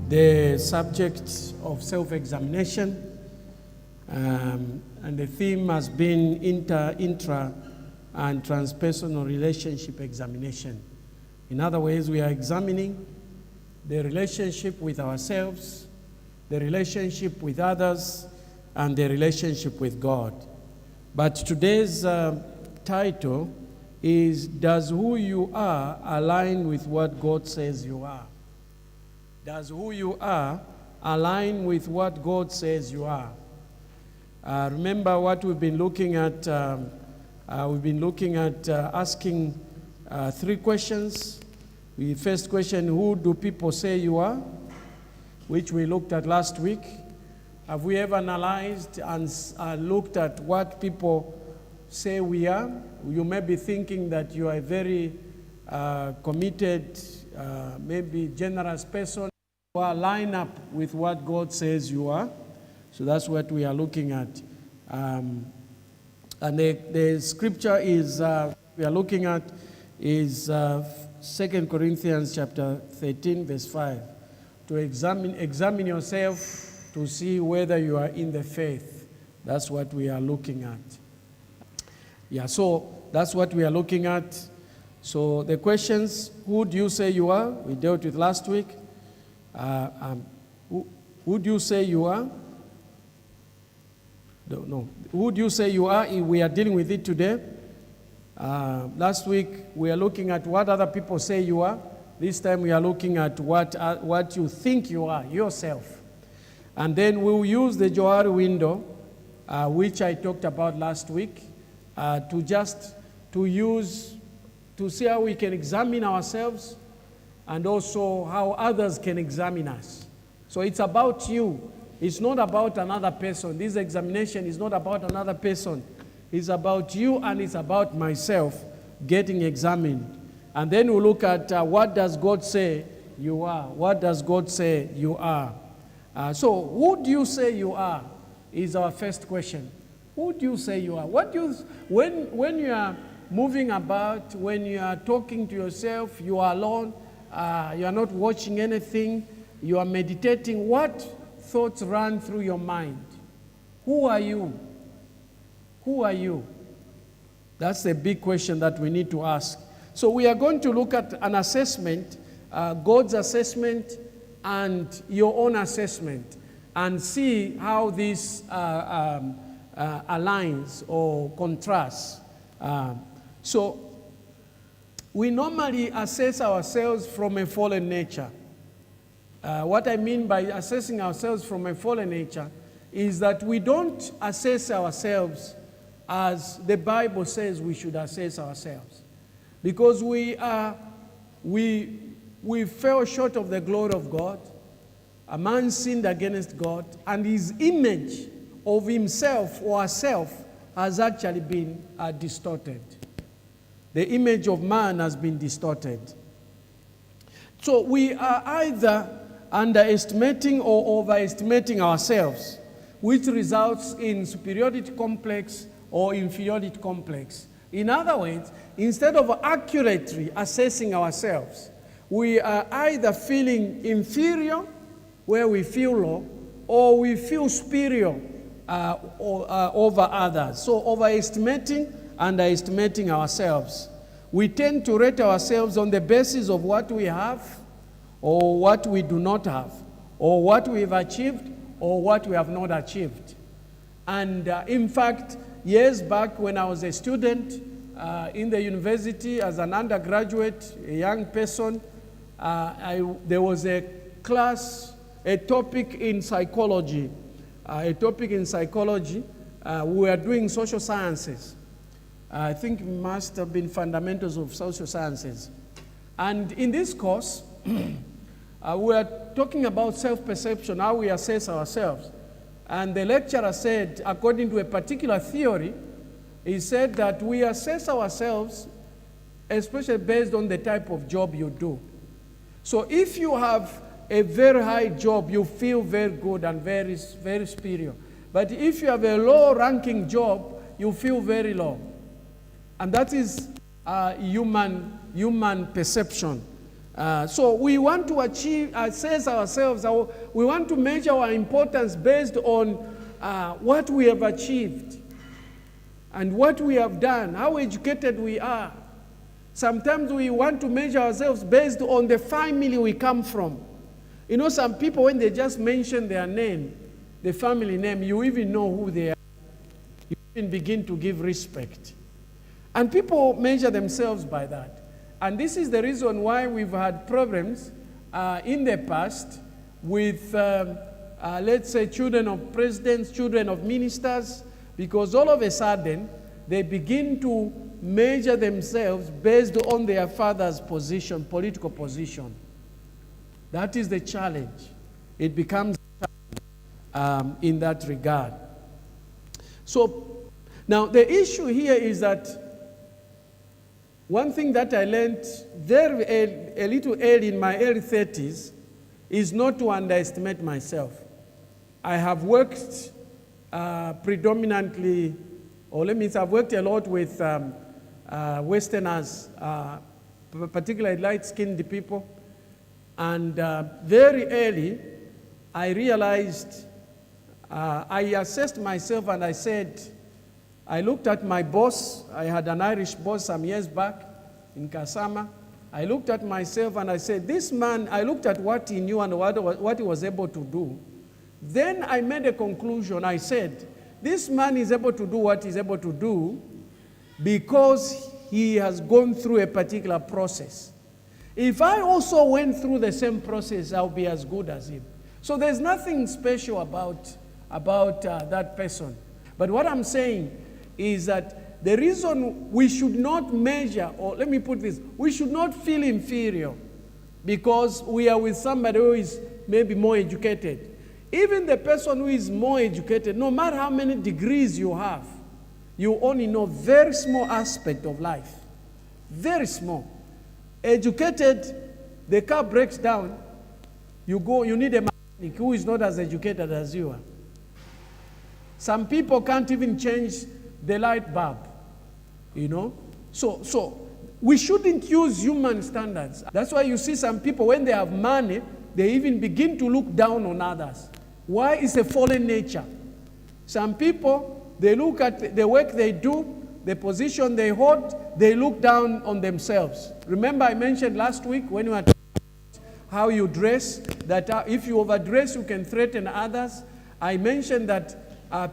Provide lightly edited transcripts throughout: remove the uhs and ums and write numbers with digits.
the subject of self-examination, and the theme has been intra and transpersonal relationship examination. In other words, we are examining the relationship with ourselves, the relationship with others, and the relationship with God. But today's title is, does who you are align with what God says you are? Does who you are align with what God says you are? Remember what we've been looking at? Asking three questions. The first question, who do people say you are? Which we looked at last week. Have we ever analyzed and looked at what people say we are? You may be thinking that you are a very committed, maybe generous person. You are line up with what God says you are. So that's what we are looking at. And the scripture is we are looking at is 2 Corinthians chapter 13, verse 5. To examine yourself to see whether you are in the faith. That's what we are looking at. Yeah, so that's what we are looking at. So the questions, who do you say you are? We dealt with last week. Who do you say you are? No. Who do you say you are? We are dealing with it today. Last week, we are looking at what other people say you are. This time, we are looking at what you think you are, yourself. And then we'll use the Johari window, which I talked about last week, to see how we can examine ourselves and also how others can examine us. So it's about you. It's not about another person. This examination is not about another person. It's about you and it's about myself getting examined. And then we'll look at what does God say you are? What does God say you are? So who do you say you are is our first question. Who do you say you are? When you are moving about, when you are talking to yourself, you are alone, you are not watching anything, you are meditating, what thoughts run through your mind? Who are you? Who are you? That's a big question that we need to ask. So we are going to look at an assessment, God's assessment and your own assessment, and see how this aligns or contrasts. So we normally assess ourselves from a fallen nature. What I mean by assessing ourselves from a fallen nature is that we don't assess ourselves as the Bible says we should assess ourselves. Because we fell short of the glory of God. A man sinned against God, and his image of himself or herself has actually been distorted. The image of man has been distorted. So we are either underestimating or overestimating ourselves, which results in superiority complex or inferiority complex. In other words, instead of accurately assessing ourselves, we are either feeling inferior, where we feel low, or we feel superior over others. So overestimating, underestimating ourselves. We tend to rate ourselves on the basis of what we have, or what we do not have, or what we have achieved, or what we have not achieved. And in fact, years back when I was a student in the university as an undergraduate, a young person, there was a class, a topic in psychology. We were doing social sciences. I think it must have been fundamentals of social sciences. And in this course, we are talking about self-perception, how we assess ourselves. And the lecturer said, according to a particular theory, he said that we assess ourselves especially based on the type of job you do. So if you have a very high job, you feel very good and very, very superior. But if you have a low-ranking job, you feel very low. And that is human perception. So we want to assess ourselves. We want to measure our importance based on what we have achieved and what we have done, how educated we are. Sometimes we want to measure ourselves based on the family we come from. You know, some people, when they just mention their name, the family name, you even know who they are. You even begin to give respect. And people measure themselves by that. And this is the reason why we've had problems in the past with, let's say, children of presidents, children of ministers, because all of a sudden, they begin to measure themselves based on their father's position, political position. That is the challenge. It becomes in that regard. So, now the issue here is that one thing that I learned a little early in my early 30s is not to underestimate myself. I have worked predominantly, or let me say, I've worked a lot with Westerners, particularly light-skinned people. And very early, I realized, I assessed myself and I said, I looked at my boss. I had an Irish boss some years back in Kasama. I looked at myself and I said, this man, I looked at what he knew and what he was able to do. Then I made a conclusion. I said, this man is able to do what he's able to do because he has gone through a particular process. If I also went through the same process, I'll be as good as him. So there's nothing special about that person. But what I'm saying is that the reason we should not measure, or let me put this, we should not feel inferior because we are with somebody who is maybe more educated. Even the person who is more educated, no matter how many degrees you have, you only know very small aspect of life. Very small. Educated, the car breaks down, you need a mechanic who is not as educated as you are. Some people can't even change the light bulb, you know. So we shouldn't use human standards. That's why you see some people, when they have money, they even begin to look down on others. Why? It's a fallen nature. Some people, they look at the work they do, the position they hold, they look down on themselves. Remember I mentioned last week when we were talking about how you dress, that if you overdress, you can threaten others. I mentioned that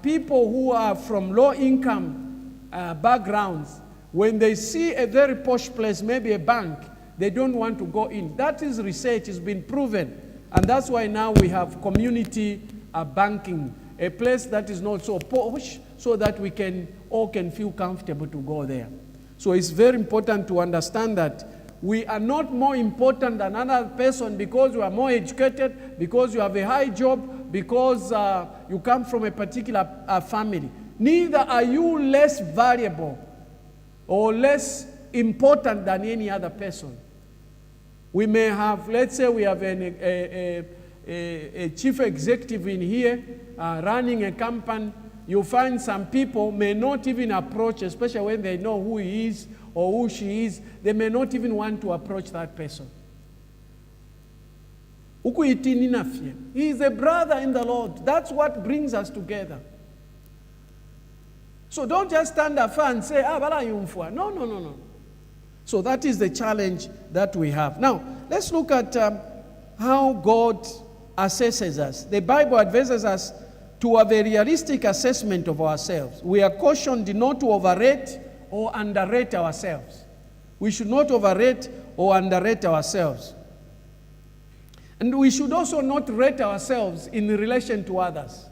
people who are from low-income backgrounds, when they see a very posh place, maybe a bank, they don't want to go in. That is research, it's been proven. And that's why now we have community banking, a place that is not so posh, so that we all can feel comfortable to go there. So it's very important to understand that we are not more important than another person because you are more educated, because you have a high job, because you come from a particular family. Neither are you less valuable or less important than any other person. We may have, let's say we have a chief executive in here running a company. You find some people may not even approach, especially when they know who he is or who she is, they may not even want to approach that person. He is a brother in the Lord. That's what brings us together. So don't just stand up and say, no. So that is the challenge that we have. Now, let's look at how God assesses us. The Bible advises us to have a realistic assessment of ourselves. We are cautioned not to overrate or underrate ourselves. We should not overrate or underrate ourselves. And we should also not rate ourselves in relation to others.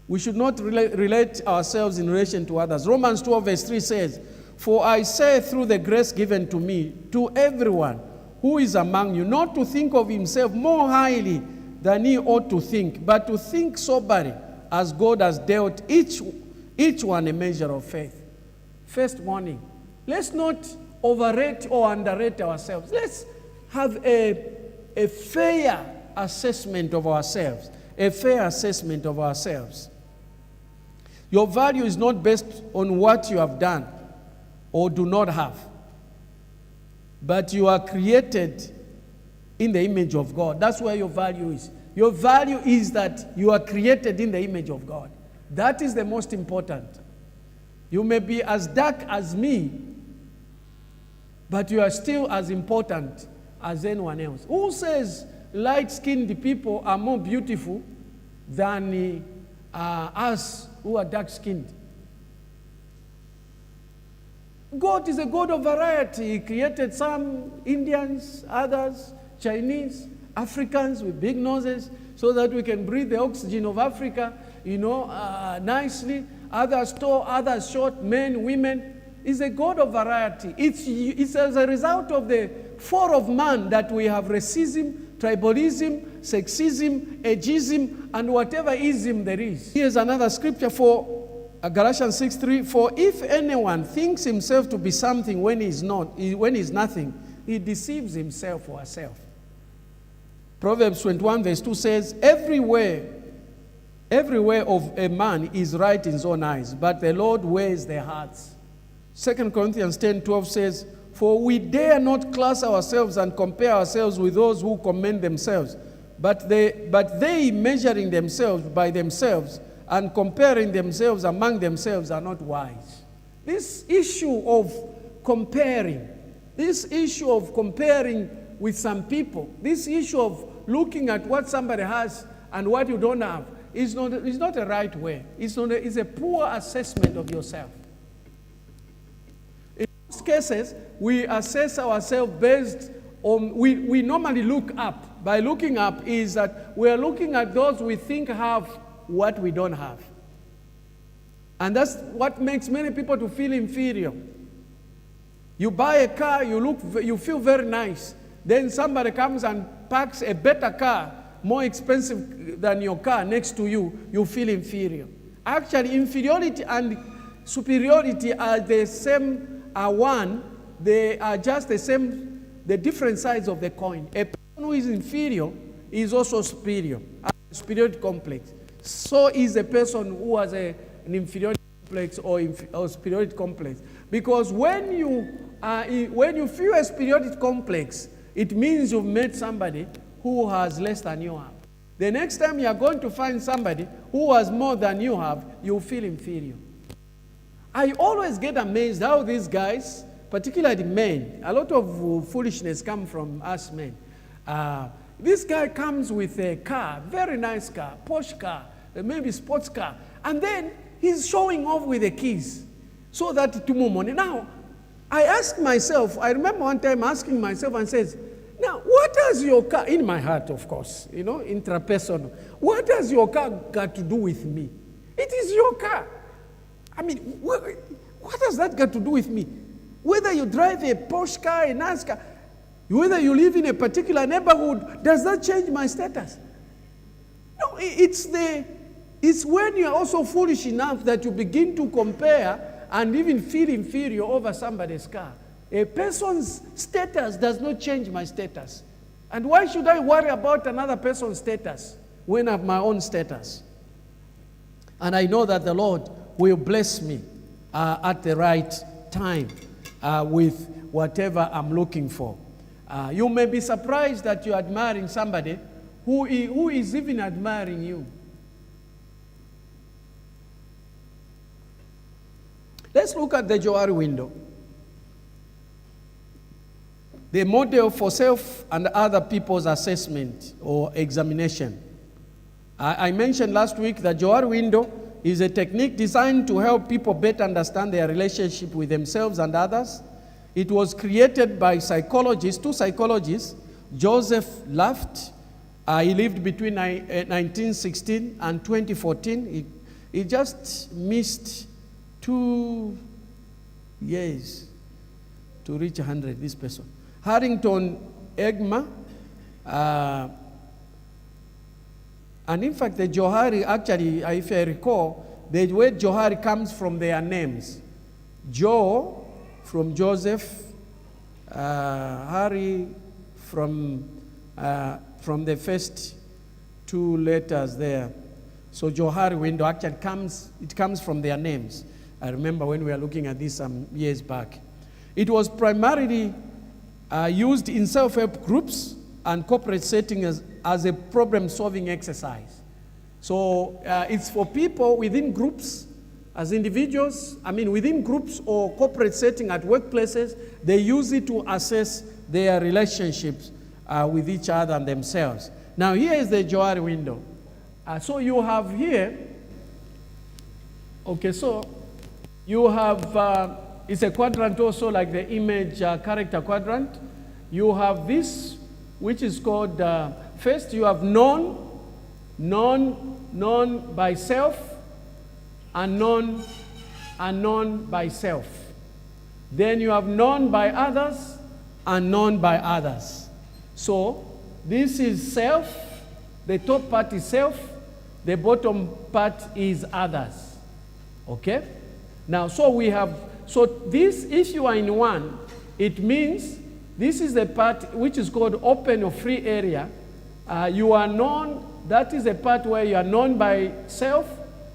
We should not relate ourselves in relation to others. Romans 12 verse 3 says, "For I say through the grace given to me, to everyone who is among you, not to think of himself more highly than he ought to think, but to think soberly, as God has dealt each one a measure of faith." First warning, let's not overrate or underrate ourselves. Let's have a fair assessment of ourselves. A fair assessment of ourselves. Your value is not based on what you have done or do not have. but you are created in the image of God. That's where your value is. Your value is that you are created in the image of God. That is the most important. You may be as dark as me, but you are still as important as anyone else. Who says light-skinned people are more beautiful than us who are dark-skinned? God is a God of variety. He created some Indians, others Chinese, Africans with big noses, so that we can breathe the oxygen of Africa, nicely. Others tall, others short, men, women. He's a God of variety. It's as a result of the fall of man that we have racism, tribalism, sexism, ageism, and whatever ism there is. Here's another scripture for Galatians 6:3. For if anyone thinks himself to be something when he's not, when he's nothing, he deceives himself or herself. Proverbs 21 verse 2 says, every way of a man is right in his own eyes, but the Lord weighs their hearts. 2 Corinthians 10:12 says, for we dare not class ourselves and compare ourselves with those who commend themselves, but they measuring themselves by themselves and comparing themselves among themselves are not wise. This issue of comparing with some people, this issue of looking at what somebody has and what you don't have is not a right way. It's a poor assessment of yourself. In most cases, we assess ourselves based on, we normally look up. By looking up is that we are looking at those we think have what we don't have. And that's what makes many people to feel inferior. You buy a car, you feel very nice. Then somebody comes and parks a better car, more expensive than your car next to you, you feel inferior. Actually, inferiority and superiority are the same one. They are just the different sides of the coin. A person who is inferior is also superior, has a superiority complex. So is a person who has an inferiority complex or superiority complex. Because when you feel a superiority complex, it means you've met somebody who has less than you have. The next time you are going to find somebody who has more than you have, you feel inferior. I always get amazed how these guys, particularly men, a lot of foolishness comes from us men. This guy comes with a car, very nice car, Porsche car, maybe sports car, and then he's showing off with the keys so that tomorrow morning. Now, I ask myself, I remember one time asking myself and says, now, what has your car, in my heart, of course, intrapersonal, what has your car got to do with me? It is your car. I mean, what has that got to do with me? Whether you drive a Porsche car, a nice car, whether you live in a particular neighborhood, does that change my status? No, it's when you're also foolish enough that you begin to compare and even feel inferior over somebody's car. A person's status does not change my status. And why should I worry about another person's status when I have my own status? And I know that the Lord will bless me at the right time with whatever I'm looking for. You may be surprised that you're admiring somebody who is even admiring you. Let's look at the Johari window. The model for self and other people's assessment or examination. I mentioned last week that Johari window is a technique designed to help people better understand their relationship with themselves and others. It was created by two psychologists, Joseph Luft. He lived between 1916 and 2014. He just missed 2 years to reach 100, this person. Harrington Egma, and in fact the Johari, actually, if I recall, the word Johari comes from their names. Joe from Joseph, Harry from the first 2 letters there. So Johari window actually comes from their names. I remember when we were looking at this some years back. It was primarily used in self-help groups and corporate settings as a problem-solving exercise. So it's for people within groups, as individuals, within groups or corporate setting at workplaces, they use it to assess their relationships with each other and themselves. Now here is the Johari window. So you have here, okay, so you have, it's a quadrant also like the image character quadrant. You have this, which is called, first you have known by self, and known by self. Then you have known by others and known by others. So this is self, the top part is self, the bottom part is others. Okay? Now, so we have, so this, if you are in one, it means this is the part which is called open or free area. You are known, that is the part where you are known by self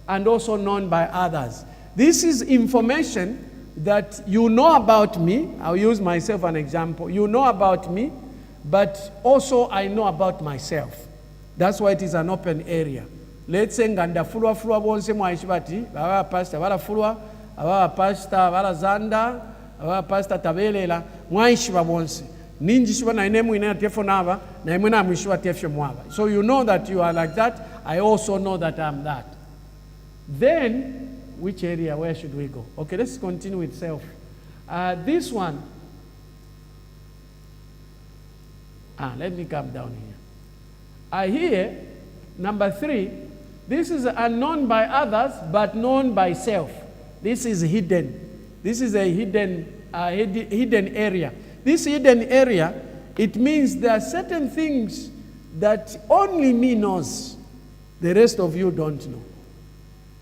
and also known by others. This is information that you know about me. I'll use myself an example. You know about me, but also I know about myself. That's why it is an open area. Let's say nganda fulwa bonse mwaishibati, baba pastor bala fulwa, baba pastor bala zanda, baba pastor tabelela, mwaishiba bonse. Ninji shiba na inemu ina tefo nava, na imuna mwishiba tefo mwava. So you know that you are like that. I also know that I'm that. Then, which area, where should we go? Okay, let's continue with self. This one, let me come down here. Here, number 3, this is unknown by others, but known by self. This is hidden. This is a hidden area. This hidden area, it means there are certain things that only me knows. The rest of you don't know.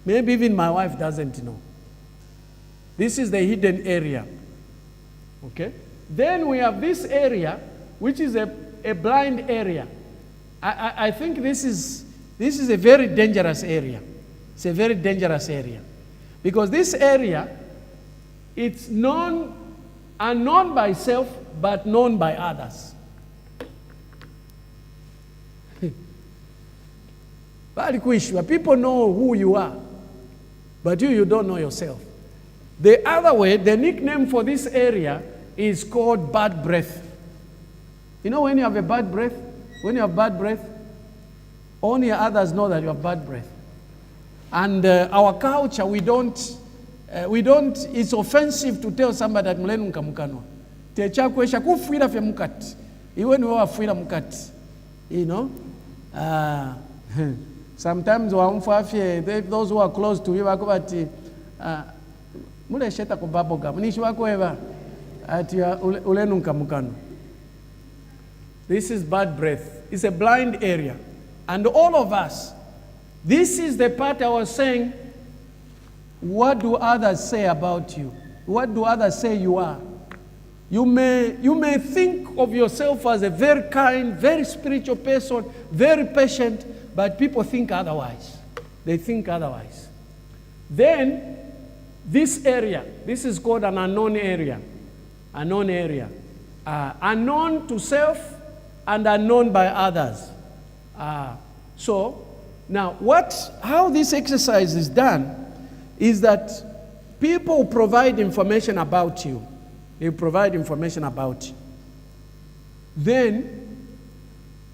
Maybe even my wife doesn't know. This is the hidden area. Okay? Then we have this area, which is a blind area. I think this is a very dangerous area. It's a very dangerous area. Because this area, it's unknown by self, but known by others. People know who you are, but you don't know yourself. The other way, the nickname for this area is called bad breath. You know when you have a bad breath? When you have bad breath, only others know that you have bad breath. And our culture, we don't, it's offensive to tell somebody that mlenu nkamukano. Techa kwesha kufuira fe mukati. Iwe ni wa fuira mukati. You know? Sometimes those who are close to you bakubati mule sheta ku bubblegum nishi wakweva ati ulenu nkamukano. This is bad breath. It's a blind area. And all of us, this is the part I was saying, what do others say about you? What do others say you are? You may think of yourself as a very kind, very spiritual person, very patient, but people think otherwise. They think otherwise. Then, this area, this is called an unknown area. Unknown area. Unknown to self and unknown by others. So, now how this exercise is done is that people provide information about you. They provide information about you. Then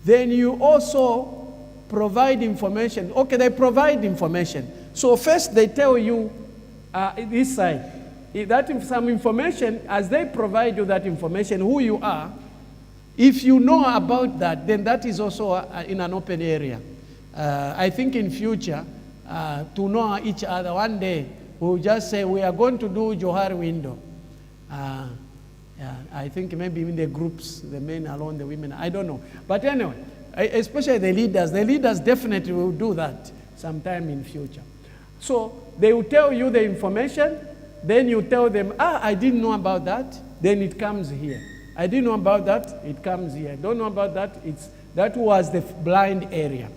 you also provide information. Okay, they provide information. So first they tell you this side. That some information, as they provide you that information, who you are, if you know about that, then that is also in an open area. I think in future, to know each other, one day, we'll just say, we are going to do Johari window. I think maybe in the groups, the men alone, the women, I don't know. But anyway, especially the leaders definitely will do that sometime in future. So they will tell you the information, then you tell them, I didn't know about that, then it comes here. I didn't know about that, it comes here. Don't know about that, that was the blind area.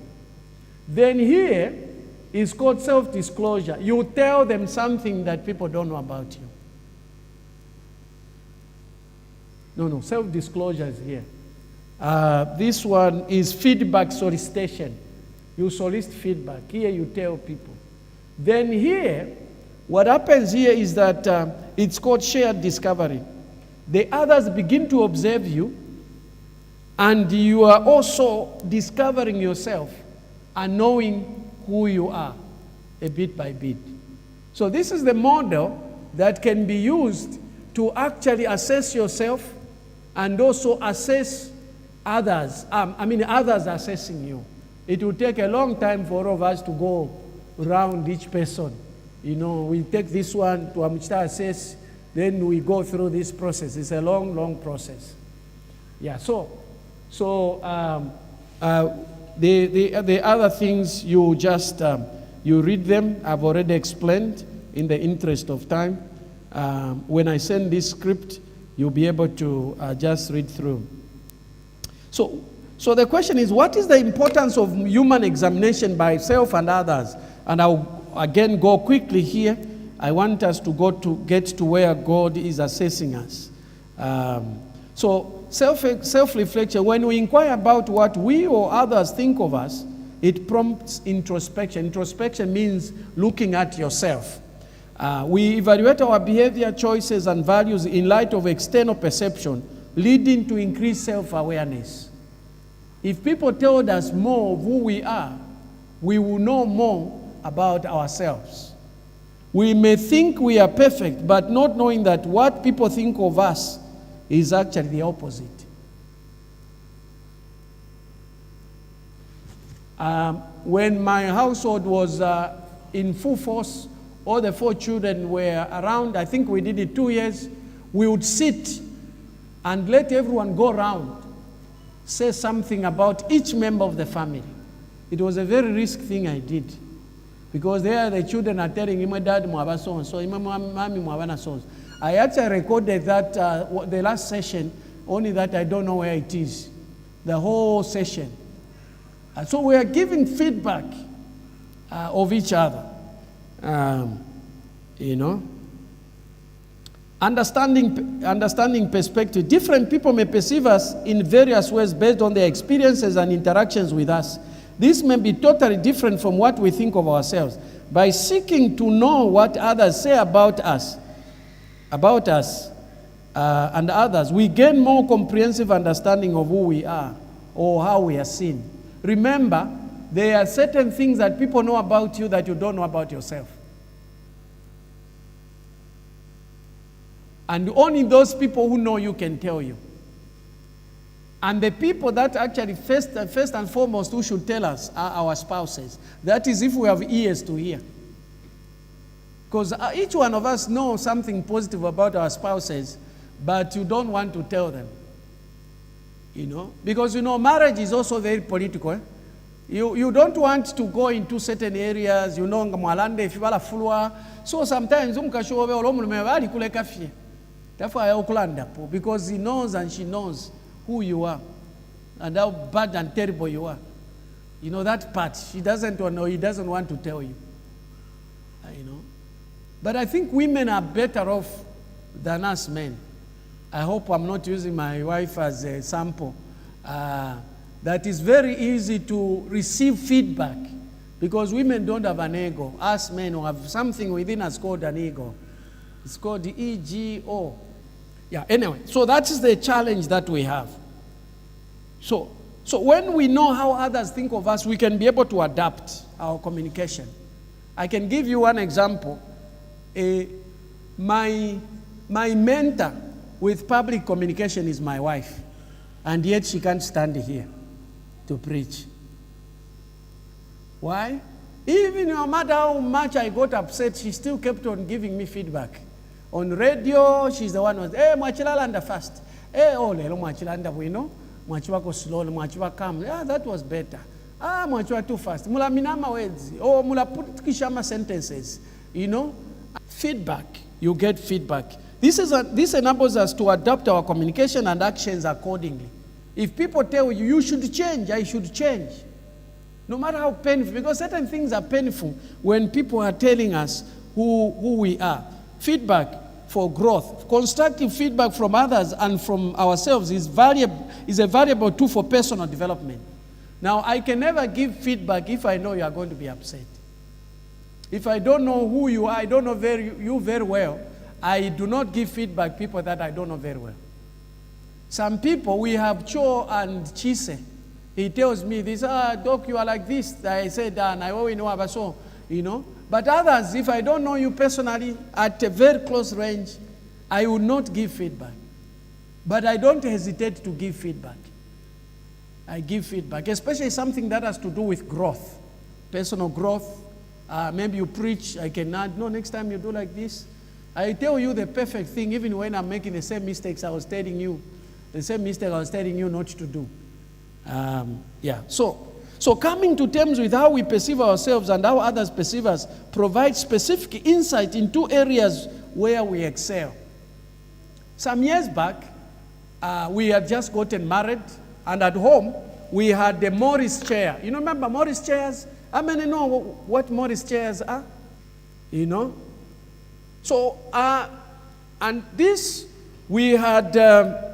Then here is called self-disclosure. You tell them something that people don't know about you. No, self-disclosure is here. This one is feedback solicitation. You solicit feedback. Here you tell people. Then here, what happens here is that it's called shared discovery. The others begin to observe you, and you are also discovering yourself and knowing who you are, a bit by bit. So this is the model that can be used to actually assess yourself and also assess others. Others assessing you. It will take a long time for all of us to go around each person. We take this one to Amchita assess, then we go through this process. It's a long, long process. Yeah, the other things, you just, you read them. I've already explained in the interest of time. When I send this script, you'll be able to just read through. So the question is, what is the importance of human examination by self and others? And I'll again go quickly here. I want us to get to where God is assessing us. So self-reflection, when we inquire about what we or others think of us, it prompts introspection. Introspection means looking at yourself. We evaluate our behavior, choices, and values in light of external perception, leading to increased self-awareness. If people told us more of who we are, we will know more about ourselves. We may think we are perfect, but not knowing that what people think of us is actually the opposite. When my household was in full force, all the 4 children were around. I think we did it 2 years. We would sit and let everyone go around, say something about each member of the family. It was a very risky thing I did. Because there the children are telling him, my dad, mwaba so and so, mommy, mwaba so. I actually recorded that the last session, only that I don't know where it is. The whole session. So we are giving feedback of each other. Understanding perspective. Different people may perceive us in various ways based on their experiences and interactions with us. This may be totally different from what we think of ourselves. By seeking to know what others say about us and others, we gain more comprehensive understanding of who we are or how we are seen. Remember, there are certain things that people know about you that you don't know about yourself. And only those people who know you can tell you. And the people that actually first and foremost who should tell us are our spouses. That is if we have ears to hear. Because each one of us knows something positive about our spouses, but you don't want to tell them. Because marriage is also very political. Eh? You don't want to go into certain areas, so sometimes because he knows and she knows who you are and how bad and terrible you are. That part, she doesn't know, he doesn't want to tell you. But I think women are better off than us men. I hope I'm not using my wife as a sample. That is very easy to receive feedback because women don't have an ego. Us men have something within us called an ego. It's called the ego. Yeah, anyway, so that is the challenge that we have. So when we know how others think of us, we can be able to adapt our communication. I can give you one example. My mentor with public communication is my wife, and yet she can't stand here to preach. Why? Even no matter how much I got upset, she still kept on giving me feedback. On radio, she's the one who was, mwachilanda fast. Lelo mwachilanda bueno, mwachiwako slow, mwachiwa calm. That was better. Mwachiwa too fast. Mula minama words. Mula put kishama sentences. Feedback. You get feedback. This enables us to adapt our communication and actions accordingly. If people tell you, you should change, I should change. No matter how painful, because certain things are painful when people are telling us who we are. Feedback for growth. Constructive feedback from others and from ourselves is a valuable tool for personal development. Now, I can never give feedback if I know you are going to be upset. If I don't know who you are, I don't know you very well, I do not give feedback people that I don't know very well. Some people, we have Cho and Chise. He tells me this, Doc, you are like this. I said, and I always know about so, you know. But others, if I don't know you personally, at a very close range, I will not give feedback. But I don't hesitate to give feedback. I give feedback, especially something that has to do with growth, personal growth. Maybe you preach, I can add, no, next time you do like this. I tell you the perfect thing, even when I'm making the same mistakes I was telling you, the same mistake I was telling you not to do. So coming to terms with how we perceive ourselves and how others perceive us provides specific insight into areas where we excel. Some years back, we had just gotten married, and at home, we had the Morris chair. You know, remember Morris chairs? How many know what Morris chairs are? You know? So, and this, we had a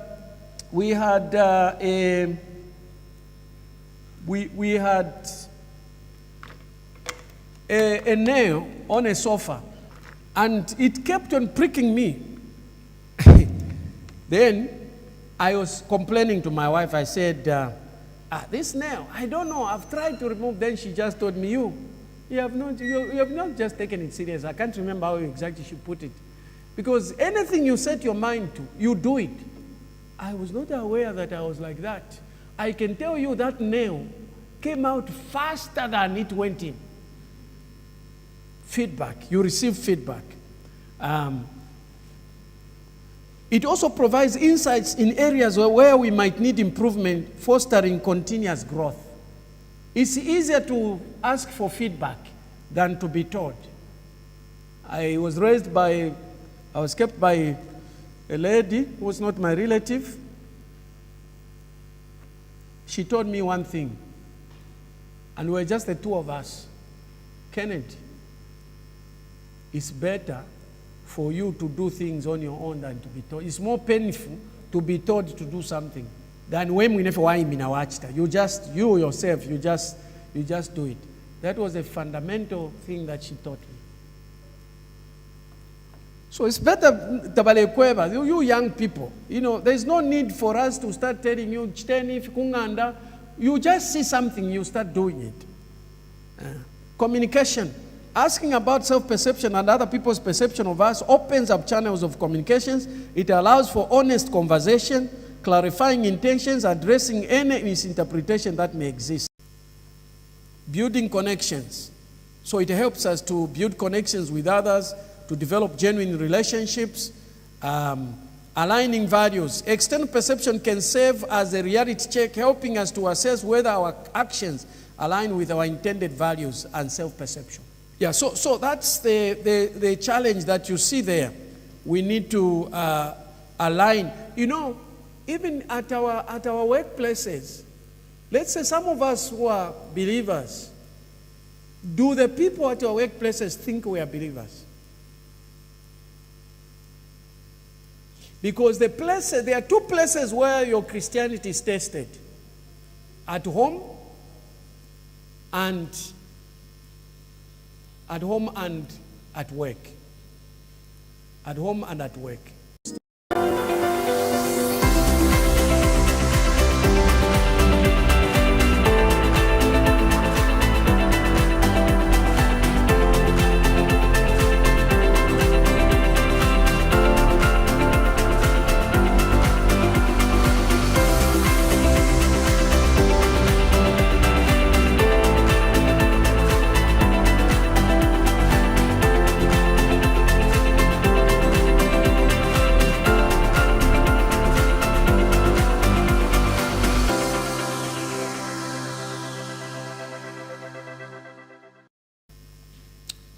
nail on a sofa, and it kept on pricking me. Then I was complaining to my wife. I said, this nail, I don't know, I've tried to remove. Then she just told me, you have not just taken it serious. I can't remember how exactly she put it. Because anything you set your mind to, you do it. I was not aware that I was like that. I can tell you that nail came out faster than it went in. Feedback, you receive feedback. It also provides insights in areas where we might need improvement, fostering continuous growth. It's easier to ask for feedback than to be told. I was kept by a lady who was not my relative. She told me one thing, and we were just the two of us. Kenneth, it's better for you to do things on your own than to be told. It's more painful to be told to do something than when we never want in our you yourself, you just do it. That was a fundamental thing that she taught me. So it's better, you young people, you know, there's no need for us to start telling you, you just see something, you start doing it. Communication. Asking about self-perception and other people's perception of us opens up channels of communications. It allows for honest conversation, clarifying intentions, addressing any misinterpretation that may exist. Building connections. So it helps us to build connections with others, to develop genuine relationships, aligning values. External perception can serve as a reality check, helping us to assess whether our actions align with our intended values and self-perception. Yeah, so that's the challenge that you see there. We need to align. You know, even at our workplaces, let's say some of us who are believers, do the people at our workplaces think we are believers? Because there are two places where your Christianity is tested. At home and at work. At home and at work.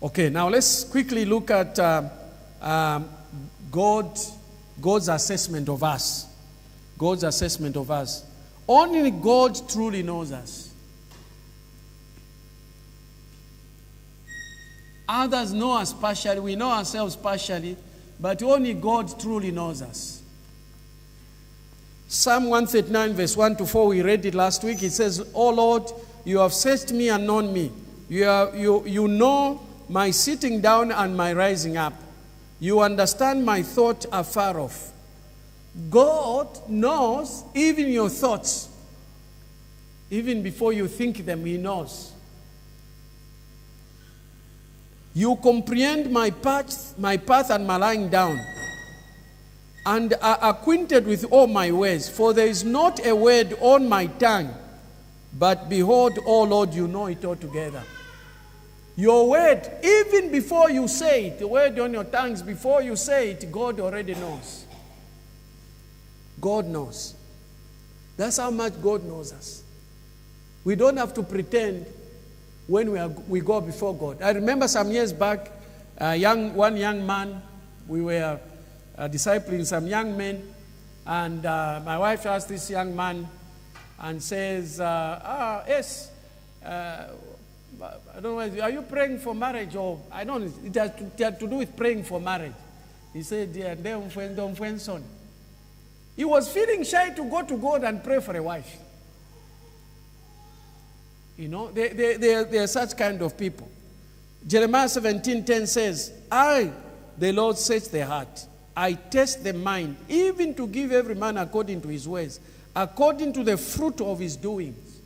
Okay, now let's quickly look at God's assessment of us. God's assessment of us. Only God truly knows us. Others know us partially. We know ourselves partially. But only God truly knows us. Psalm 139 verse 1 to 4, we read it last week. It says, "O Lord, you have searched me and known me. You know my sitting down and my rising up. You understand my thought afar off." God knows even your thoughts. Even before you think them, He knows. "You comprehend my path and my lying down, and are acquainted with all my ways. For there is not a word on my tongue, but behold, O Lord, you know it altogether." Your word, even before you say it, the word on your tongues, before you say it, God already knows. God knows. That's how much God knows us. We don't have to pretend when we go before God. I remember some years back, one young man, we were discipling some young men, and my wife asked this young man and says, yes, I don't know, are you praying for marriage? Or I don't know, it had to do with praying for marriage. He said, yeah, son. He was feeling shy to go to God and pray for a wife. You know, they are such kind of people. Jeremiah 17:10 says, "I, the Lord, search the heart. I test the mind, even to give every man according to his ways, according to the fruit of his doings."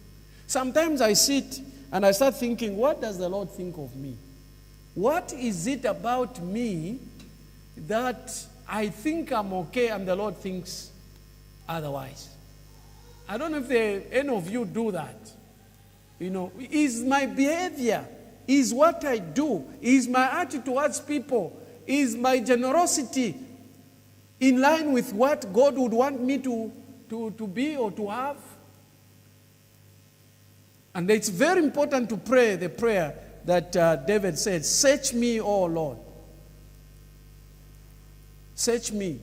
Sometimes I sit and I start thinking, what does the Lord think of me? What is it about me that I think I'm okay and the Lord thinks otherwise? I don't know if any of you do that. You know, is my behavior, is what I do, is my attitude towards people, is my generosity in line with what God would want me to be or to have? And it's very important to pray the prayer that David said, "Search me, O Lord. Search me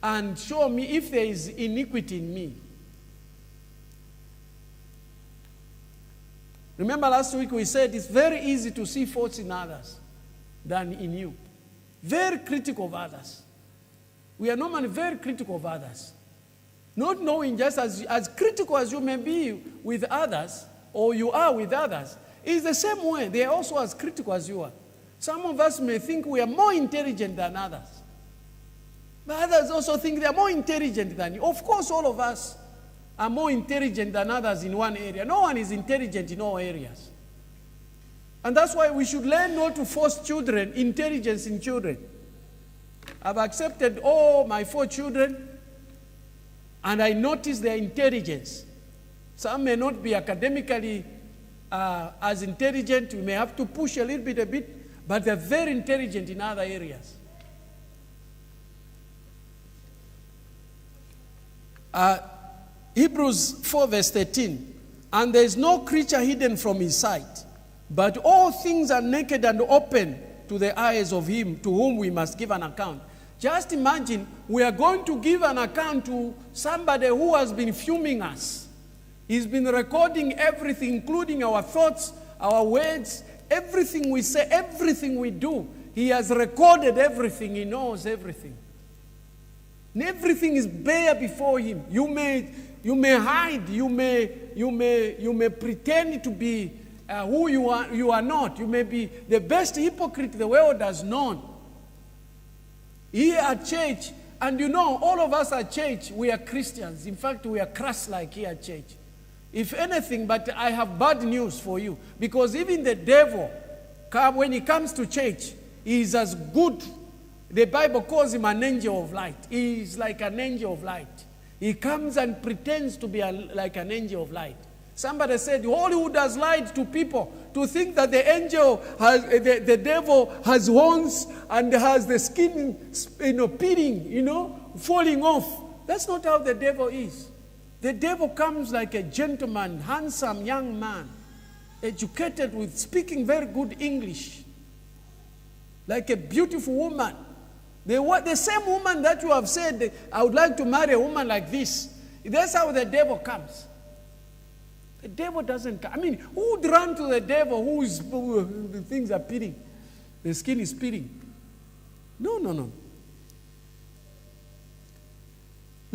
and show me if there is iniquity in me." Remember last week we said it's very easy to see faults in others than in you. Very critical of others. We are normally very critical of others. Not knowing, just as critical as you may be with others, or you are with others, is the same way. They are also as critical as you are. Some of us may think we are more intelligent than others. But others also think they are more intelligent than you. Of course, all of us are more intelligent than others in one area. No one is intelligent in all areas. And that's why we should learn not to force intelligence in children. I've accepted all my 4 children, and I notice their intelligence. Some may not be academically as intelligent. We may have to push a bit, but they're very intelligent in other areas. Hebrews 4 verse 13, "And there is no creature hidden from his sight, but all things are naked and open to the eyes of him to whom we must give an account." Just imagine we are going to give an account to somebody who has been filming us. He's been recording everything, including our thoughts, our words, everything we say, everything we do. He has recorded everything. He knows everything. And everything is bare before him. You may hide. You may pretend to be who you are. You are not. You may be the best hypocrite the world has known. Here at church, and you know, all of us at church, we are Christians. In fact, we are Christ-like here at church. If anything, but I have bad news for you. Because even the devil, when he comes to church, he is as good. The Bible calls him an angel of light. He is like an angel of light. He comes and pretends to be like an angel of light. Somebody said Hollywood has lied to people to think that the devil has horns and has the skin, peeling, falling off. That's not how the devil is. The devil comes like a gentleman, handsome young man, educated with speaking very good English, like a beautiful woman. The same woman that you have said, I would like to marry a woman like this. That's how the devil comes. The devil doesn't come. I mean, who would run to the devil the things are peeling? The skin is peeling. No.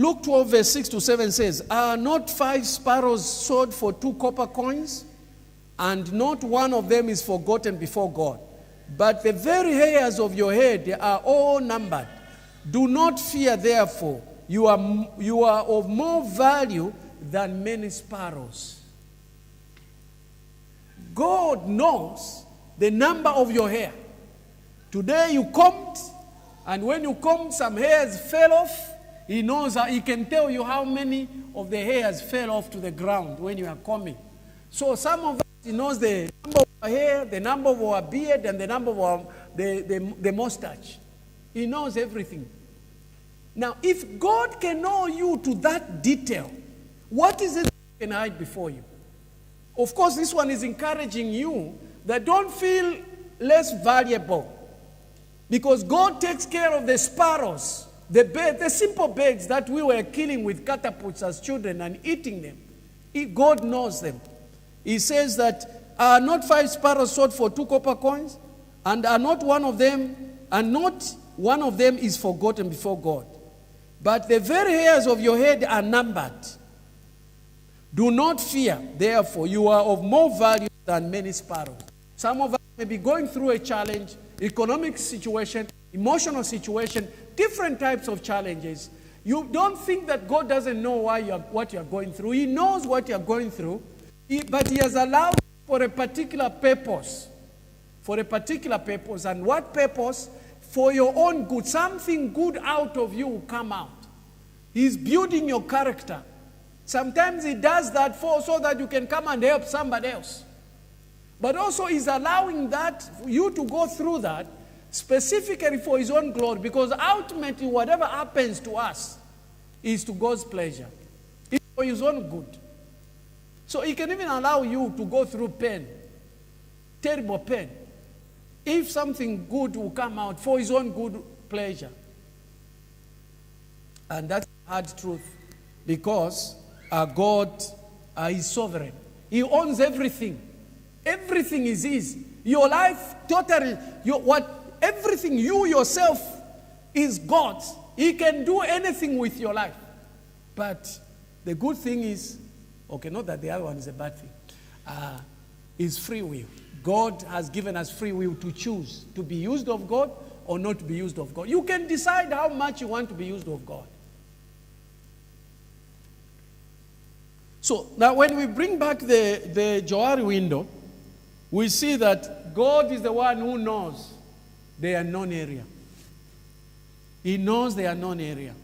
Luke 12, verse 6 to 7 says, "Are not 5 sparrows sold for 2 copper coins? And not one of them is forgotten before God. But the very hairs of your head are all numbered. Do not fear, therefore. You are of more value than many sparrows." God knows the number of your hair. Today you combed, and when you combed, some hairs fell off. He knows, he can tell you how many of the hairs fell off to the ground when you are combing. So some of us, he knows the number of our hair, the number of our beard, and the number of our, the mustache. He knows everything. Now, if God can know you to that detail, what is it that He can hide before you? Of course, this one is encouraging you that don't feel less valuable, because God takes care of the sparrows, the simple birds that we were killing with catapults as children and eating them. God knows them. He says that, "Are not 5 sparrows sold for 2 copper coins? And not one of them is forgotten before God. But the very hairs of your head are numbered. Do not fear, therefore. You are of more value than many sparrows." Some of us may be going through a challenge, economic situation, emotional situation, different types of challenges. You don't think that God doesn't know what you're going through. He knows what you're going through, but He has allowed for a particular purpose. For a particular purpose. And what purpose? For your own good. Something good out of you will come out. He's building your character. Sometimes He does that so that you can come and help somebody else. But also He's allowing that, you to go through that, specifically for His own glory, because ultimately whatever happens to us is to God's pleasure. It's for His own good. So He can even allow you to go through pain, terrible pain, if something good will come out for His own good pleasure. And that's a hard truth, because our God is sovereign. He owns everything. Everything is His. Your life, totally, everything, you yourself, is God's. He can do anything with your life. But the good thing is, okay, not that the other one is a bad thing, is free will. God has given us free will to choose to be used of God or not to be used of God. You can decide how much you want to be used of God. So now when we bring back the Johari window, we see that God is the one who knows the unknown area. He knows the unknown area.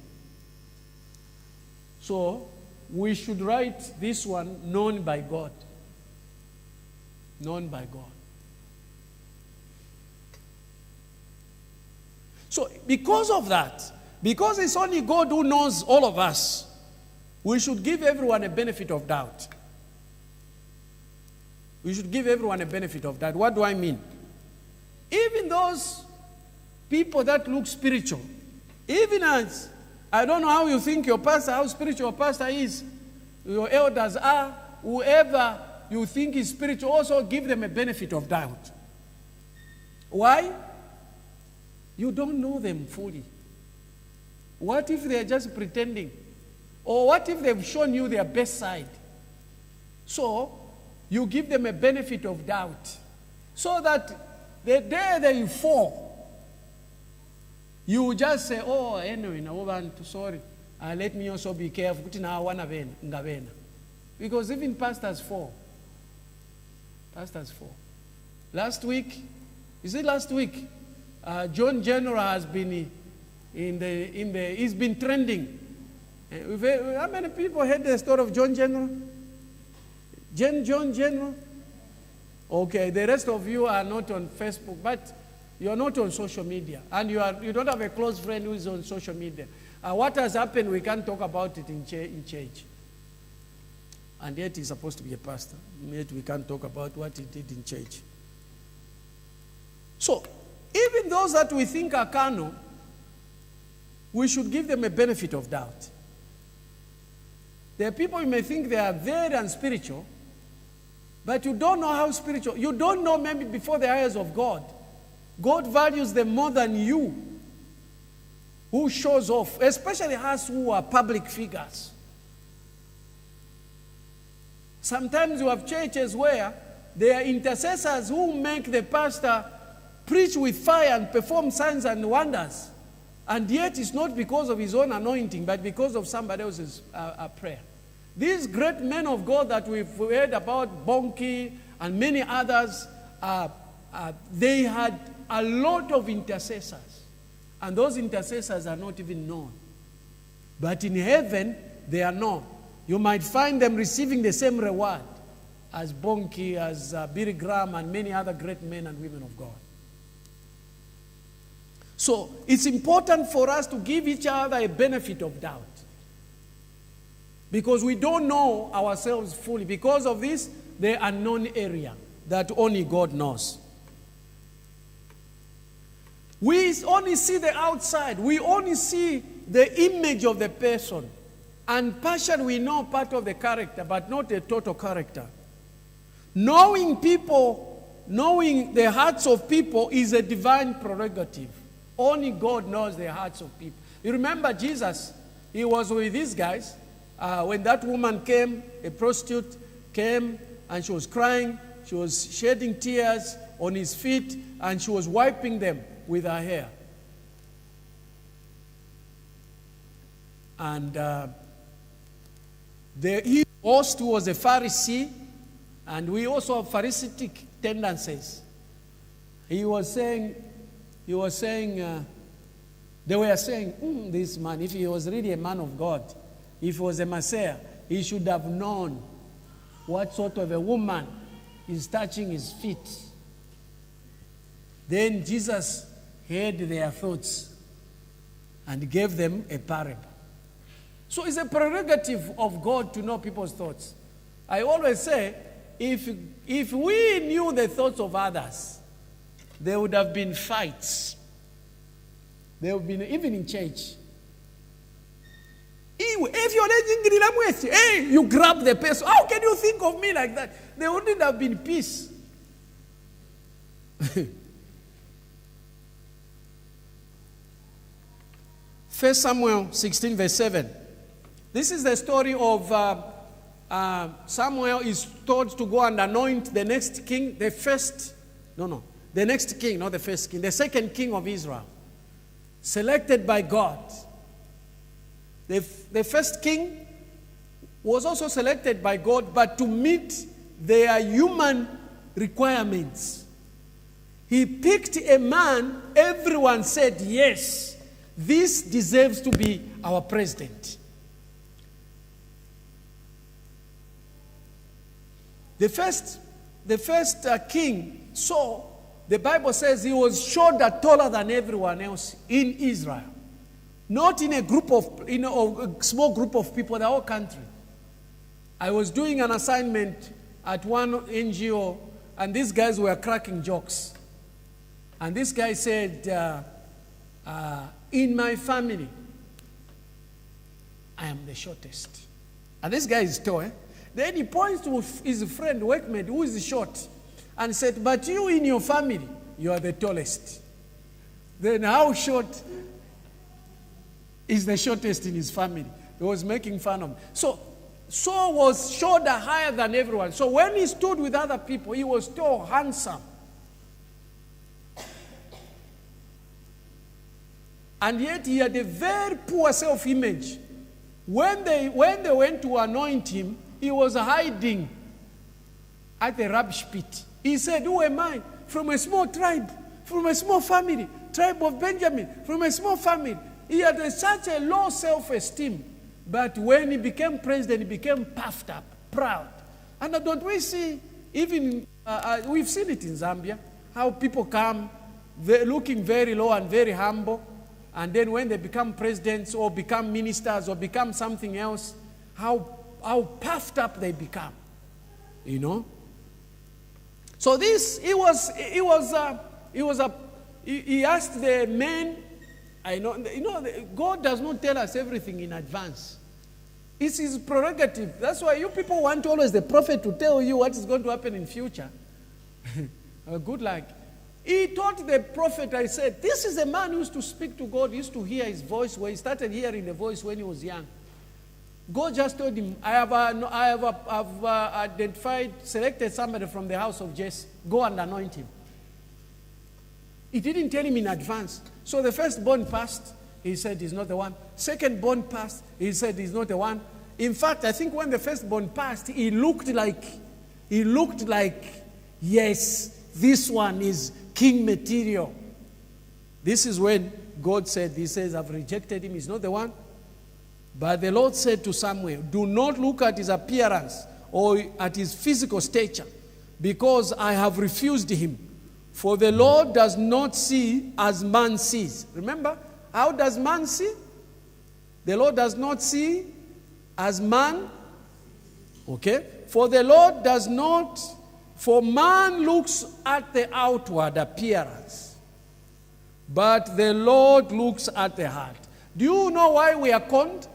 So we should write this one, known by God. Known by God. So because of that, because it's only God who knows all of us, we should give everyone a benefit of doubt. We should give everyone a benefit of doubt. What do I mean? Even those people that look spiritual, even as, I don't know how you think your pastor, how spiritual your pastor is, your elders are, whoever you think is spiritual, also give them a benefit of doubt. Why? You don't know them fully. What if they're just pretending? Or what if they've shown you their best side? So, you give them a benefit of doubt. So that the day they fall, you just say, "Oh, anyway, sorry. Let me also be careful." Because even pastors fall. Pastors fall. Last week, John General has been he's been trending. How many people heard the story of John General? John General? Okay, the rest of you are not on Facebook, but you are not on social media. And you don't have a close friend who is on social media. What has happened, we can't talk about it in church. And yet he's supposed to be a pastor. Yet we can't talk about what he did in church. So, even those that we think are carnal, we should give them a benefit of doubt. There are people you may think they are very unspiritual, but you don't know how spiritual. You don't know maybe before the eyes of God. God values them more than you. who shows off, especially us who are public figures. Sometimes you have churches where there are intercessors who make the pastor preach with fire and perform signs and wonders. And yet it's not because of his own anointing, but because of somebody else's prayer. These great men of God that we've heard about, Bonnke and many others, they had a lot of intercessors. And those intercessors are not even known. But in heaven, they are known. You might find them receiving the same reward as Bonnke, as Billy Graham, and many other great men and women of God. So it's important for us to give each other a benefit of doubt. Because we don't know ourselves fully. Because of this, the unknown area that only God knows. We only see the outside. We only see the image of the person. And partially we know part of the character, but not the total character. Knowing people, knowing the hearts of people is a divine prerogative. Only God knows the hearts of people. You remember Jesus, he was with these guys. When that woman came, a prostitute came, and she was crying. She was shedding tears on his feet, and she was wiping them with her hair. And the host was a Pharisee, and we also have Pharisaic tendencies. They were saying, this man, if he was really a man of God, if he was a Messiah, he should have known what sort of a woman is touching his feet. Then Jesus heard their thoughts and gave them a parable. So it's a prerogative of God to know people's thoughts. I always say, if we knew the thoughts of others, there would have been fights. There would have been, even in church. If you're hey, you grab the person. How can you think of me like that? There wouldn't have been peace. 1 Samuel 16 verse 7. This is the story of Samuel is told to go and anoint the next king, the next king, not the first king, the second king of Israel, selected by God. The first king was also selected by God, but to meet their human requirements. He picked a man, everyone said, yes, this deserves to be our president. The first king, Saul, the Bible says he was shoulder taller than everyone else in Israel. Not in a small group of people, the whole country. I was doing an assignment at one NGO, and these guys were cracking jokes. And this guy said, in my family, I am the shortest. And this guy is tall, eh? Then he points to his friend, workmate, who is short, and said, but you in your family, you are the tallest. Then how short is the shortest in his family? He was making fun of him. So Saul was shoulder higher than everyone. So when he stood with other people, he was tall, handsome. And yet he had a very poor self-image. When they went to anoint him, he was hiding at the rubbish pit. He said, who am I? From a small tribe, from a small family, tribe of Benjamin, from a small family. He had such a low self-esteem. But when he became president, he became puffed up, proud. And don't we see, even, we've seen it in Zambia, how people come looking very low and very humble. And then when they become presidents or become ministers or become something else, how puffed up they become, you know. So this, he asked the men. God does not tell us everything in advance. It's his prerogative. That's why you people want always the prophet to tell you what is going to happen in future. Good luck. He told the prophet, I said, this is a man who used to speak to God, used to hear his voice, where he started hearing the voice when he was young. God just told him, I have identified, selected somebody from the house of Jesse. Go and anoint him. He didn't tell him in advance. So the firstborn passed. He said he's not the one. Secondborn passed. He said he's not the one. In fact, I think when the firstborn passed, he looked like, yes, this one is king material. This is when God said, he says, I've rejected him. He's not the one. But the Lord said to Samuel, do not look at his appearance or at his physical stature, because I have refused him. For the Lord does not see as man sees. Remember, how does man see? The Lord does not see as man. Okay? For the Lord does not, for man looks at the outward appearance, but the Lord looks at the heart. Do you know why we are conned?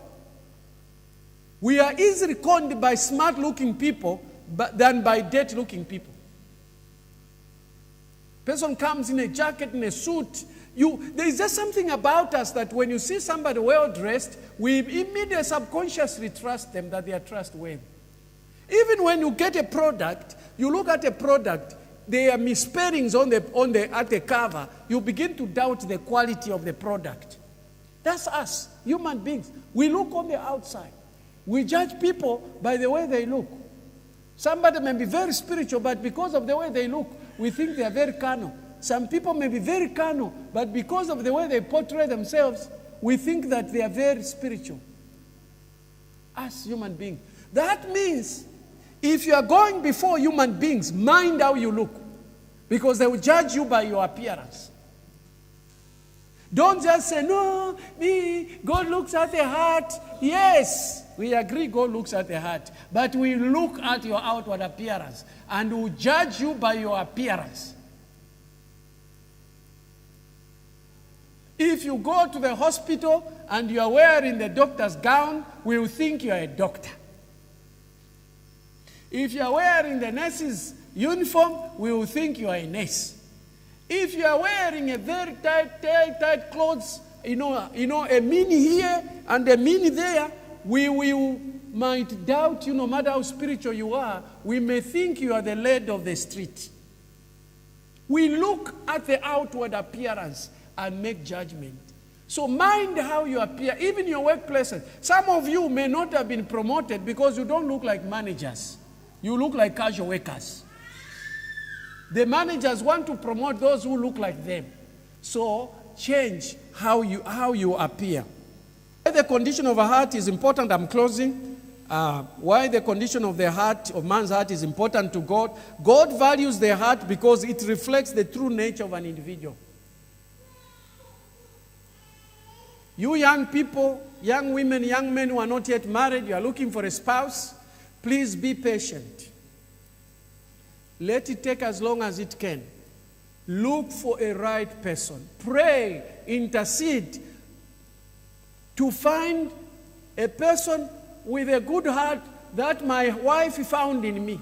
We are easily conned by smart-looking people than by dirty-looking people. Person comes in a jacket, in a suit. There is just something about us that when you see somebody well-dressed, we immediately subconsciously trust them, that they are trustworthy. Even when you get a product, you look at a product, there are misspellings at the cover, you begin to doubt the quality of the product. That's us, human beings. We look on the outside. We judge people by the way they look. Somebody may be very spiritual, but because of the way they look, we think they are very carnal. Some people may be very carnal, but because of the way they portray themselves, we think that they are very spiritual. As human beings. That means if you are going before human beings, mind how you look, because they will judge you by your appearance. Don't just say, no, God looks at the heart. Yes, we agree God looks at the heart. But we look at your outward appearance and will judge you by your appearance. If you go to the hospital and you are wearing the doctor's gown, we will think you are a doctor. If you are wearing the nurse's uniform, we will think you are a nurse. If you are wearing a very tight clothes, a mini here and a mini there, we might doubt you. No matter how spiritual you are, we may think you are the lady of the street. We look at the outward appearance and make judgment. So mind how you appear, even your workplaces. Some of you may not have been promoted because you don't look like managers. You look like casual workers. The managers want to promote those who look like them. So change how you appear. Why the condition of a heart is important, I'm closing. Why the condition of the heart, of man's heart, is important to God. God values the heart because it reflects the true nature of an individual. You young people, young women, young men who are not yet married, you are looking for a spouse, please be patient. Let it take as long as it can. Look for a right person. Pray, intercede to find a person with a good heart that my wife found in me.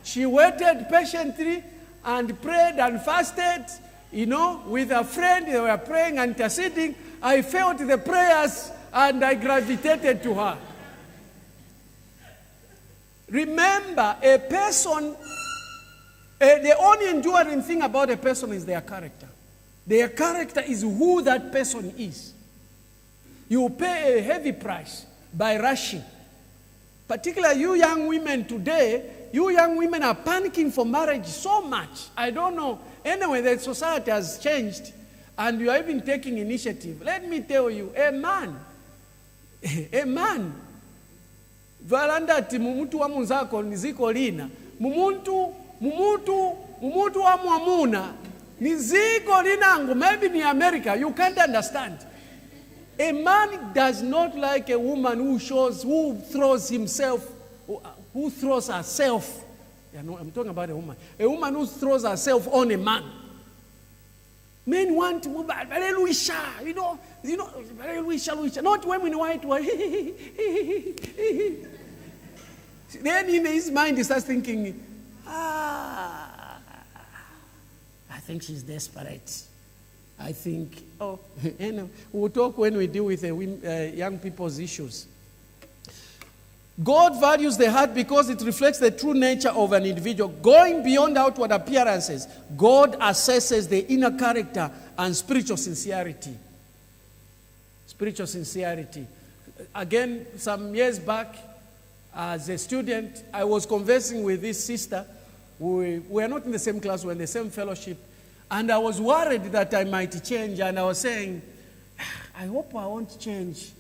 She waited patiently and prayed and fasted, with a friend. They were praying and interceding. I felt the prayers and I gravitated to her. Remember, a person, the only enduring thing about a person is their character. Their character is who that person is. You pay a heavy price by rushing. Particularly you young women today, you young women are panicking for marriage so much. I don't know. Anyway, the society has changed and you are even taking initiative. Let me tell you, a man, valanda ati mumutu wa munzako niziko lina. Mumutu wa muamuna niziko linangu. Maybe in America, you can't understand. A man does not like a woman who throws herself. I'm talking about a woman. A woman who throws herself on a man. Men want to move, not women white. Then in his mind he starts thinking, think she's desperate. I think, anyway, we'll talk when we deal with young people's issues. God values the heart because it reflects the true nature of an individual. Going beyond outward appearances, God assesses the inner character and spiritual sincerity. Spiritual sincerity. Again, some years back, as a student, I was conversing with this sister. We were not in the same class, we were in the same fellowship. And I was worried that I might change. And I was saying, I hope I won't change,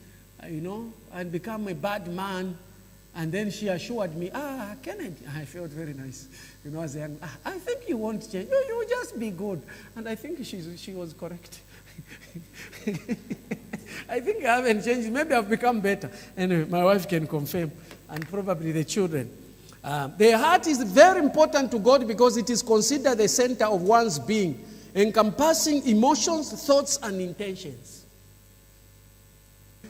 and become a bad man. And then she assured me, Kennedy. I felt very nice. As a young, I think you won't change. You will just be good. And I think she was correct. I think I haven't changed. Maybe I've become better. Anyway, my wife can confirm, and probably the children. The heart is very important to God because it is considered the center of one's being, encompassing emotions, thoughts, and intentions.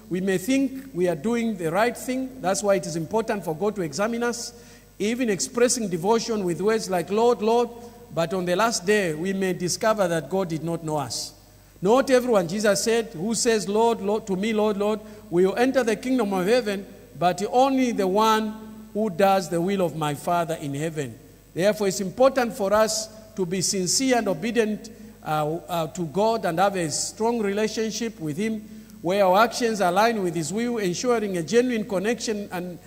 We may think we are doing the right thing. That's why it is important for God to examine us, even expressing devotion with words like, Lord, Lord. But on the last day, we may discover that God did not know us. Not everyone, Jesus said, who says, Lord, Lord, to me, Lord, Lord, will enter the kingdom of heaven, but only the one who does the will of my Father in heaven. Therefore, it's important for us to be sincere and obedient to God and have a strong relationship with Him, where our actions align with His will, ensuring a genuine connection and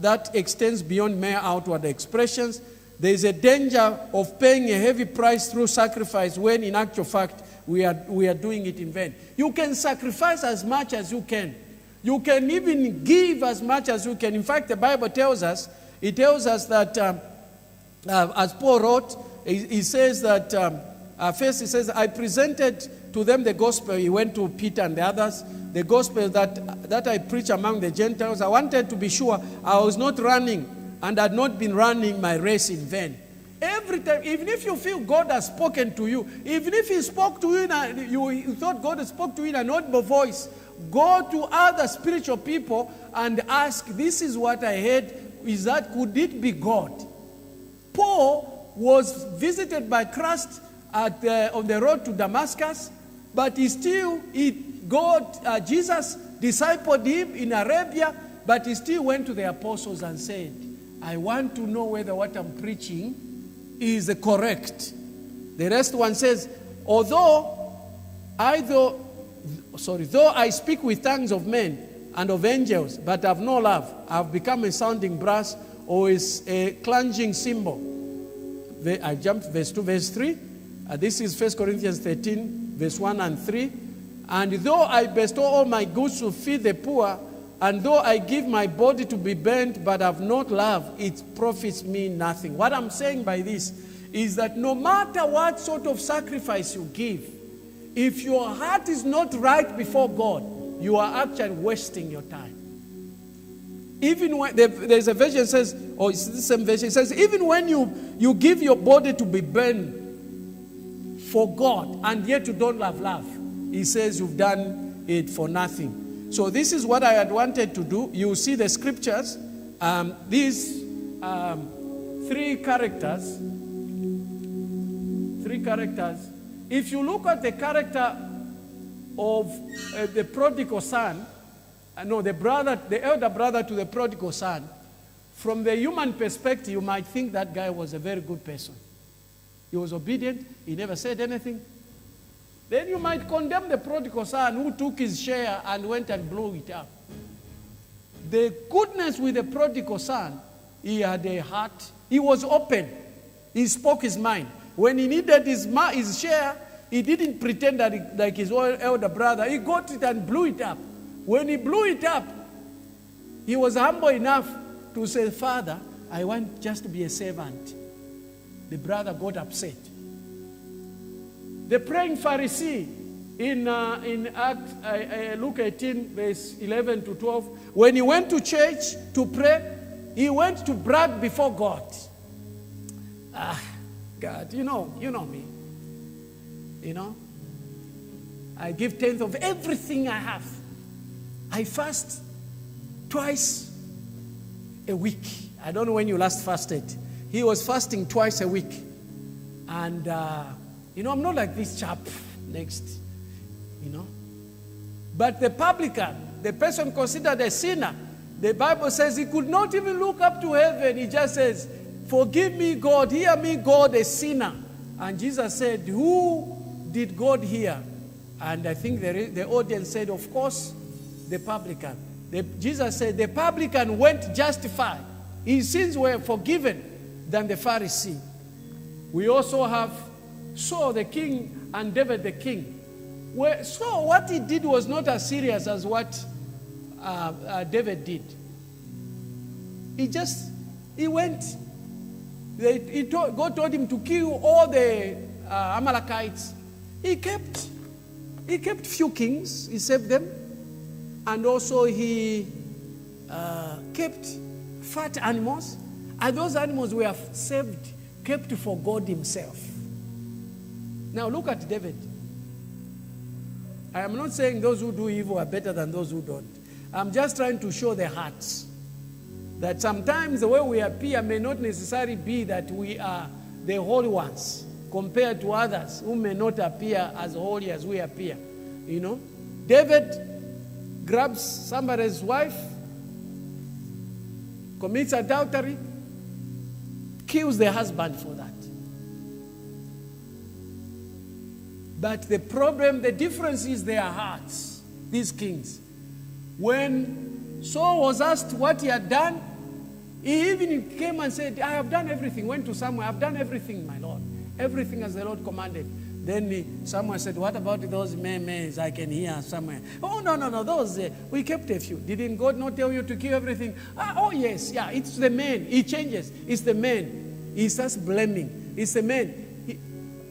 that extends beyond mere outward expressions. There is a danger of paying a heavy price through sacrifice when, in actual fact, we are doing it in vain. You can sacrifice as much as you can. You can even give as much as you can. In fact, the Bible tells us, that, as Paul wrote, he says that, first he says, I presented to them the gospel. He went to Peter and the others. The gospel that I preach among the Gentiles. I wanted to be sure I was not running and had not been running my race in vain. Every time, even if you feel God has spoken to you, even if He spoke to you and you thought God spoke to you in an audible voice, go to other spiritual people and ask, this is what I heard. Could it be God? Paul was visited by Christ on the road to Damascus, but Jesus discipled him in Arabia, but he still went to the apostles and said, I want to know whether what I'm preaching is correct. The rest one says, though I speak with tongues of men and of angels, but have no love, I've become a sounding brass or is a clanging cymbal. I jumped verse 2, verse 3. This is 1 Corinthians 13, verse 1 and 3. And though I bestow all my goods to feed the poor, and though I give my body to be burnt, but have not love, it profits me nothing. What I'm saying by this is that no matter what sort of sacrifice you give, if your heart is not right before God, you are actually wasting your time. Even when there's a version that says, or it's the same version, it says, even when you give your body to be burned for God, and yet you don't have love, He says you've done it for nothing. So this is what I had wanted to do. You see the scriptures. These three characters. If you look at the character of the prodigal son, the elder brother to the prodigal son, from the human perspective, you might think that guy was a very good person. He was obedient. He never said anything. Then you might condemn the prodigal son who took his share and went and blew it up. The goodness with the prodigal son, he had a heart. He was open. He spoke his mind. When he needed his share, he didn't pretend that like his elder brother. He got it and blew it up. When he blew it up, he was humble enough to say, Father, I want just to be a servant. The brother got upset. The praying Pharisee in Luke 18, verse 11 to 12, when he went to church to pray, he went to brag before God. God, you know me. I give 10th of everything I have. I fast twice a week. I don't know when you last fasted. He was fasting twice a week. And I'm not like this chap next, But the publican, the person considered a sinner, the Bible says he could not even look up to heaven. He just says, forgive me, God, hear me, God, a sinner. And Jesus said, who did God hear? And I think the audience said, of course, the publican. Jesus said, the publican went justified. His sins were forgiven than the Pharisee. We also have Saul the king and David the king. So what he did was not as serious as what David did. He went. God told him to kill all the Amalekites. He kept few kings. He saved them. And also he kept fat animals. And those animals were kept for God himself. Now look at David. I am not saying those who do evil are better than those who don't. I'm just trying to show the hearts. That sometimes the way we appear may not necessarily be that we are the holy ones compared to others who may not appear as holy as we appear. David grabs somebody's wife, commits adultery, kills the husband for that. But the difference is their hearts, these kings. When Saul was asked what he had done, he even came and said, I have done everything. Went to Samuel, I have done everything, my Lord. Everything as the Lord commanded. Then Samuel said, what about those memes I can hear somewhere? Oh, no, those, we kept a few. Didn't God not tell you to kill everything? Oh, yes, yeah, it's the man. He changes. It's the man. He starts blaming. It's the man.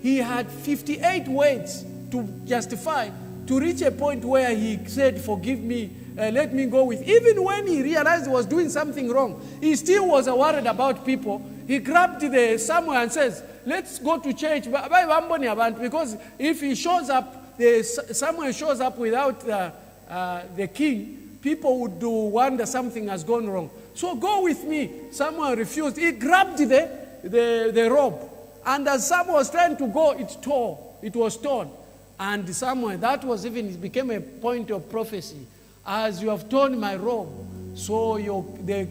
He had 58 words to justify, to reach a point where he said, forgive me, let me go with. Even when he realized he was doing something wrong, he still was worried about people. He grabbed the Samuel and says, let's go to church. Because if he shows up, Samuel shows up without the king, people would wonder something has gone wrong. So go with me. Samuel refused. He grabbed the robe. And as Samuel was trying to go, it was torn. And Samuel, it became a point of prophecy. As you have torn my robe, so the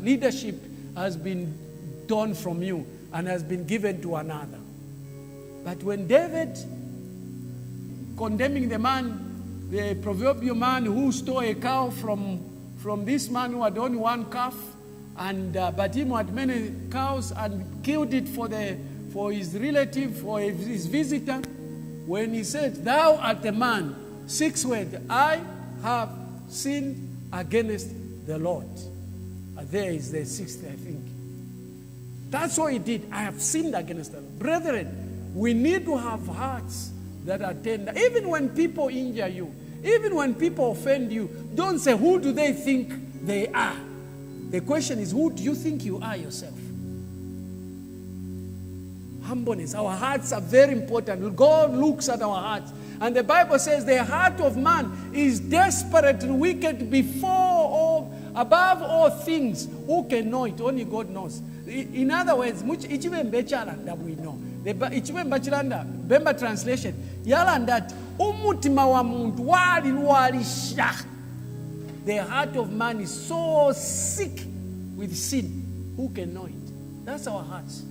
leadership has been torn from you and has been given to another. But when David, condemning the man, the proverbial man who stole a cow from this man who had only one calf, but him had many cows and killed it for his relative, for his visitor, when he said, thou art a man, 6 words, I have sinned against the Lord. There is the 6th, I think. That's what he did. I have sinned against the Lord. Brethren, we need to have hearts that are tender. Even when people injure you, even when people offend you, don't say, who do they think they are? The question is, who do you think you are yourself? Humbleness. Our hearts are very important. God looks at our hearts. And the Bible says the heart of man is desperately wicked above all things. Who can know it? Only God knows. In other words, that we know. Bemba translation. Yalandat umutima wa muntu wali sha. The heart of man is so sick with sin. Who can know it? That's our hearts.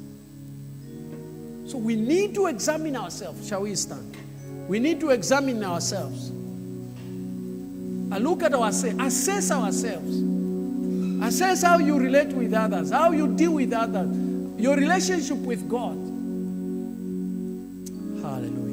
So we need to examine ourselves. Shall we stand? We need to examine ourselves. And look at ourselves. Assess ourselves. Assess how you relate with others, how you deal with others, your relationship with God. Hallelujah.